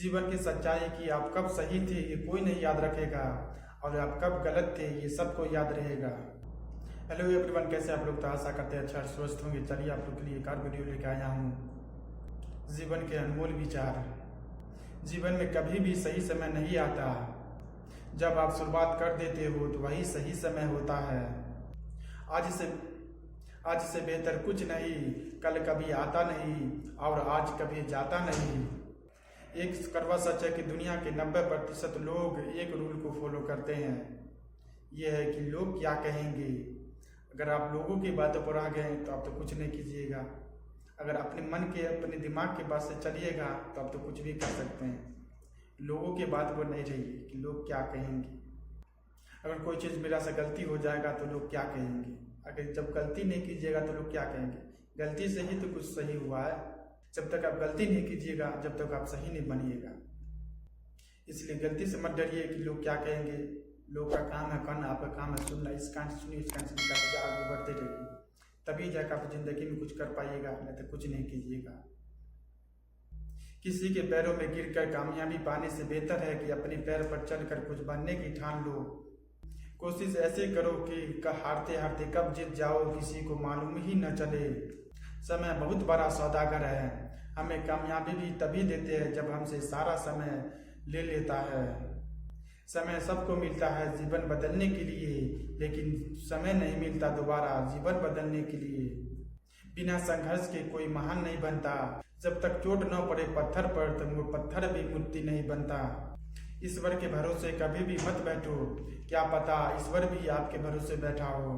जीवन की सच्चाई कि आप कब सही थे ये कोई नहीं याद रखेगा और आप कब गलत थे ये सबको याद रहेगा। हेलो एवरीवन, कैसे आप लोग? तो आशा करते हैं अच्छा स्वस्थ होंगे। चलिए आप लोग के लिए एक और वीडियो लेकर आया हूँ। जीवन के अनमोल विचार। जीवन में कभी भी सही समय नहीं आता। जब आप शुरुआत कर देते हो तो वही सही समय होता है। आज से बेहतर कुछ नहीं, कल कभी आता नहीं और आज कभी जाता नहीं। एक कड़वा सच है कि दुनिया के 90% लोग एक रूल को फॉलो करते हैं। यह है कि लोग क्या कहेंगे। अगर आप लोगों की बातों पर आ गए तो आप तो कुछ नहीं कीजिएगा। अगर अपने मन के अपने दिमाग के बात से चलिएगा तो आप तो कुछ भी कर सकते हैं। लोगों की बात पर नहीं रहिए कि लोग क्या कहेंगे। अगर कोई चीज़ मेरा से गलती हो जाएगा तो लोग क्या कहेंगे। अगर जब गलती नहीं कीजिएगा तो लोग क्या कहेंगे। गलती से ही तो कुछ सही हुआ है। जब तक आप गलती नहीं कीजिएगा जब तक आप सही नहीं बनिएगा। इसलिए गलती से मत डरिए कि लोग क्या कहेंगे। लोग का काम है करना, आपका काम है सुनना। इस कान से सुनिए, इस कान से निकाल आगे बढ़ते रहिए, तभी जाकर आप जिंदगी में कुछ कर पाइएगा, नहीं तो कुछ नहीं कीजिएगा। किसी के पैरों में गिरकर कामयाबी पाने से बेहतर है कि अपने पैर पर चलकर कुछ बनने की ठान लो। कोशिश ऐसे करो कि हारते हारते कब जीत जाओ किसी को मालूम ही न चले। समय बहुत बड़ा सौदागर है। हमें कामयाबी भी तभी देते हैं जब हमसे सारा समय ले लेता है। समय सबको मिलता है जीवन बदलने के लिए, लेकिन समय नहीं मिलता दोबारा जीवन बदलने के लिए। बिना संघर्ष के कोई महान नहीं बनता। जब तक चोट न पड़े पत्थर पर तो वो पत्थर भी मूर्ति नहीं बनता। ईश्वर के भरोसे कभी भी मत बैठो। क्या पता ईश्वर भी आपके भरोसे बैठा हो,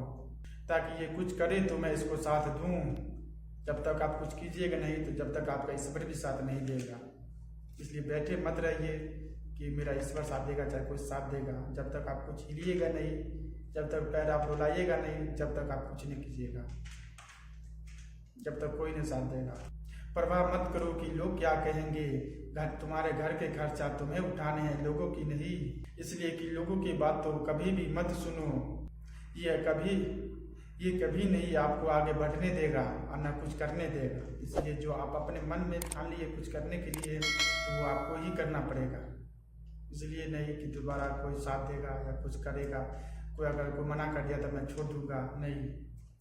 ताकि ये कुछ करे तो मैं इसको साथ दूं। जब तक आप कुछ कीजिएगा नहीं तो जब तक आपका ईश्वर भी साथ नहीं देगा। इसलिए बैठे मत रहिए कि मेरा ईश्वर साथ देगा चाहे कोई साथ देगा। जब तक आप कुछ हिलिएगा नहीं, जब तक पैर आप रुलाइएगा नहीं, जब तक आप कुछ नहीं कीजिएगा, जब तक कोई नहीं साथ देगा। परवाह मत करो कि लोग क्या कहेंगे। तुम्हारे घर के खर्चा तुम्हें उठाने हैं, लोगों की नहीं। इसलिए कि लोगों की बात तो कभी भी मत सुनो। ये कभी नहीं आपको आगे बढ़ने देगा और न कुछ करने देगा। इसलिए जो आप अपने मन में ठान लिए कुछ करने के लिए तो वो आपको ही करना पड़ेगा। इसलिए नहीं कि दोबारा कोई साथ देगा या कुछ करेगा। कोई अगर कोई मना कर दिया तो मैं छोड़ दूंगा, नहीं।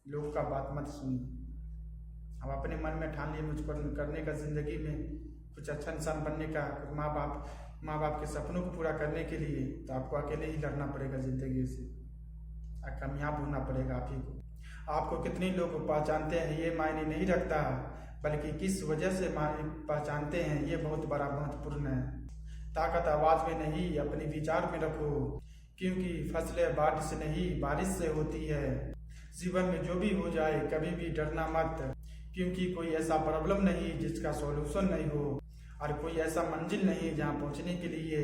लोगों का बात मत सुनिए। अब अपने मन में ठान लिए मुझको करने का, जिंदगी में कुछ अच्छा इंसान बनने का, कुछ माँ बाप के सपनों को पूरा करने के लिए, तो आपको अकेले ही लड़ना पड़ेगा जिंदगी से और कामयाब होना पड़ेगा आप ही को। आपको कितने लोग पहचानते हैं ये मायने नहीं रखता, बल्कि किस वजह से पहचानते हैं ये बहुत बड़ा महत्वपूर्ण है। ताकत आवाज में नहीं अपने विचार में रखो, क्योंकि फसलें बारिश से नहीं बारिश से होती है। जीवन में जो भी हो जाए कभी भी डरना मत, क्योंकि कोई ऐसा प्रॉब्लम नहीं जिसका सॉल्यूशन नहीं हो, और कोई ऐसा मंजिल नहीं जहां पहुंचने के लिए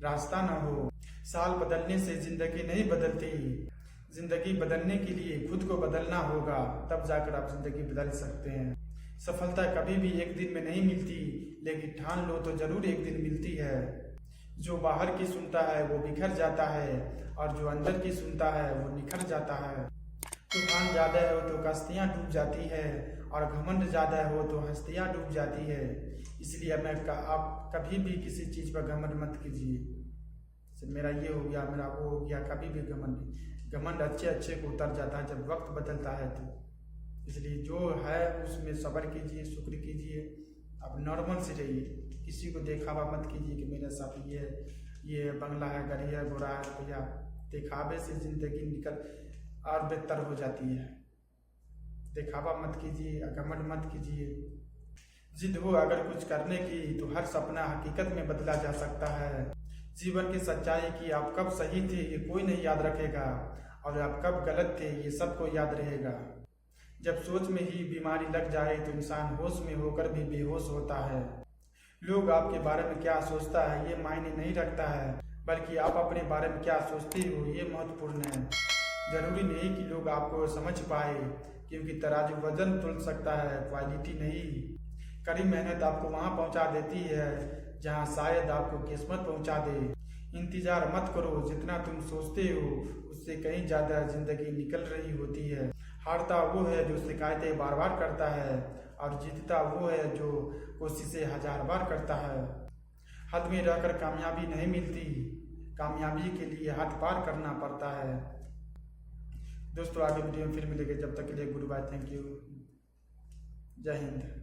रास्ता न हो। साल बदलने से जिंदगी नहीं बदलती। जिंदगी बदलने के लिए खुद को बदलना होगा, तब जाकर आप जिंदगी बदल सकते हैं। सफलता कभी भी एक दिन में नहीं मिलती, लेकिन ठान लो तो जरूर एक दिन मिलती है। जो बाहर की सुनता है वो बिखर जाता है, और जो अंदर की सुनता है वो निखर जाता है। तूफान ज्यादा हो तो कश्तियां डूब जाती है, और घमंड ज्यादा हो तो हस्तियां डूब जाती है। इसलिए आप कभी भी किसी चीज पर घमंड मत कीजिए। मेरा ये हो गया, मेरा वो हो गया, कभी भी घमंड अच्छे को उतर जाता है जब वक्त बदलता है तो। इसलिए जो है उसमें सब्र कीजिए, शुक्र कीजिए। आप नॉर्मल से रहिए, किसी को दिखावा मत कीजिए कि मेरे साथ ये बंगला है, गाड़ी है, घोड़ा है, भैया। दिखावे से जिंदगी निकल और बेहतर हो जाती है। दिखावा मत कीजिए, घमंड मत कीजिए। जिद हो अगर कुछ करने की तो हर सपना हकीकत में बदला जा सकता है। जीवन की सच्चाई कि आप कब सही थे ये कोई नहीं याद रखेगा, और आप कब गलत थे ये सबको याद रहेगा। जब सोच में ही बीमारी लग जाए तो इंसान होश में होकर भी बेहोश होता है। लोग आपके बारे में क्या सोचता है ये मायने नहीं रखता है, बल्कि आप अपने बारे में क्या सोचते हो ये महत्वपूर्ण है। जरूरी नहीं कि लोग आपको समझ पाए, क्योंकि तराजू वजन तुल सकता है, क्वालिटी नहीं। कड़ी मेहनत आपको वहां पहुंचा देती है जहां शायद आपको किस्मत पहुंचा दे। इंतजार मत करो, जितना तुम सोचते हो उससे कहीं ज्यादा जिंदगी निकल रही होती है। हारता वो है जो शिकायतें बार बार करता है, और जीतता वो है जो कोशिशें 1000 बार करता है। हद में रहकर कामयाबी नहीं मिलती, कामयाबी के लिए हद पार करना पड़ता है। दोस्तों आगे वीडियो में फिर मिलेंगे, जब तक के लिए गुड बाय, थैंक यू, जय हिंद।